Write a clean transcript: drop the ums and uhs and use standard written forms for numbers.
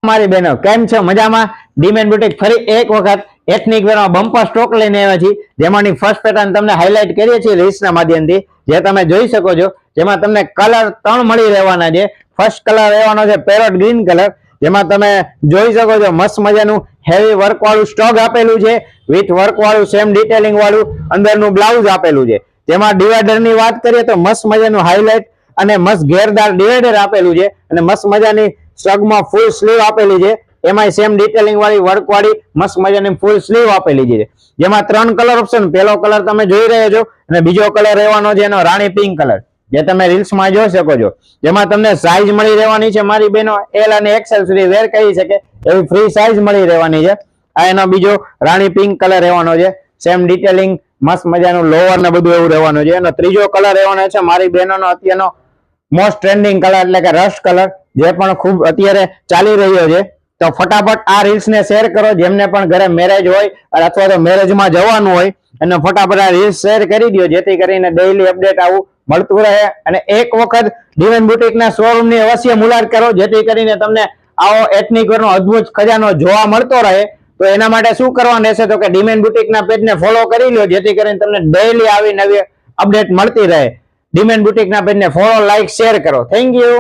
મારી બહેનો કેમ છો મજામાં? ડીમેન બુટીક ફરી એક વખત એથનિક વેરમાં બમ્પર સ્ટોક લઈને આવ્યા છીએ, જેમાંની ફર્સ્ટ પેટર્ન તમને હાઇલાઇટ કરીએ છીએ રીલ્સના માધ્યમથી, જે તમે જોઈ શકો છો. જેમાં તમને કલર 3 મળી રહેવાના છે. ફર્સ્ટ કલર રહેવાનો છે પેરોટ ગ્રીન કલર, જેમાં તમે જોઈ શકો છો મસ્ત મજાનું હેવી વર્ક વાળું સ્ટોક આપેલું છે, વિથ વર્ક વાળું સેમ ડિટેલિંગ વાળું અંદરનું બ્લાઉઝ આપેલું છે. જેમાં ડિવાઈડર ની વાત કરીએ તો મસ્ત મજાનું હાઇલાઇટ અને મસ્ત ઘેરદાર ડિવાઈડર આપેલું છે, અને મસ્ત મજાની સ્ટગમાં ફૂલ સ્લીવ આપેલી છે. એમાં સેમ ડિટેલિંગ વાળી વર્ક વાળી મસ્ત મજાની ફૂલ સ્લીવ આપેલી છે. જેમાં 3 કલર ઓપ્શન, પહેલો કલર તમે જોઈ રહ્યા છો અને બીજો કલર રહેવાનો છે એનો રાણી પિંક કલર, જે તમે રીલ્સ માં જોઈ શકો છો. જેમાં તમને સાઈઝ મળી રહેવાની છે મારી બહેનો એલ અને એક્સેલ સુધી વેર કરી શકે એવી ફ્રી સાઈઝ મળી રહેવાની છે. આ એનો બીજો રાણી પિંક કલર રહેવાનો છે, સેમ ડિટેલિંગ મસ્ત મજાનું લોવર ને બધું એવું રહેવાનું છે. એનો ત્રીજો કલર રહેવાનો છે મારી બહેનોનો અત્યારનો મોસ્ટ ટ્રેન્ડિંગ કલર એટલે કે રસ્ટ કલર, જે પણ ખૂબ અત્યારે ચાલી રહ્યો છે. તો ફટાફટ આ રીલ્સ ને શેર કરો, જેમને પણ ઘરે મેરેજ હોય અથવા તો મેરેજમાં જવાનું હોય અને ફટાફટ આ રીલ્સ શેર કરી દો, જેથી કરીને ડેઈલી અપડેટ આવું મળતું રહે. અને એક વખત ડીમેન બુટીકના શોરૂમ ની અવશ્ય મુલાકાત કરો, જેથી કરીને તમને આવો એથનિક વેરનો અદ્ભુત ખજાનો જોવા મળતો રહે. તો એના માટે શું કરવાનું રહેશે તો કે ડીમેન બુટીકના પેજને ફોલો કરી લો, જેથી કરીને તમને ડેઈલી આવી નવી અપડેટ મળતી રહે. ડીમેન બુટીકના પેજને ફોલો, લાઈક, શેર કરો. Thank you.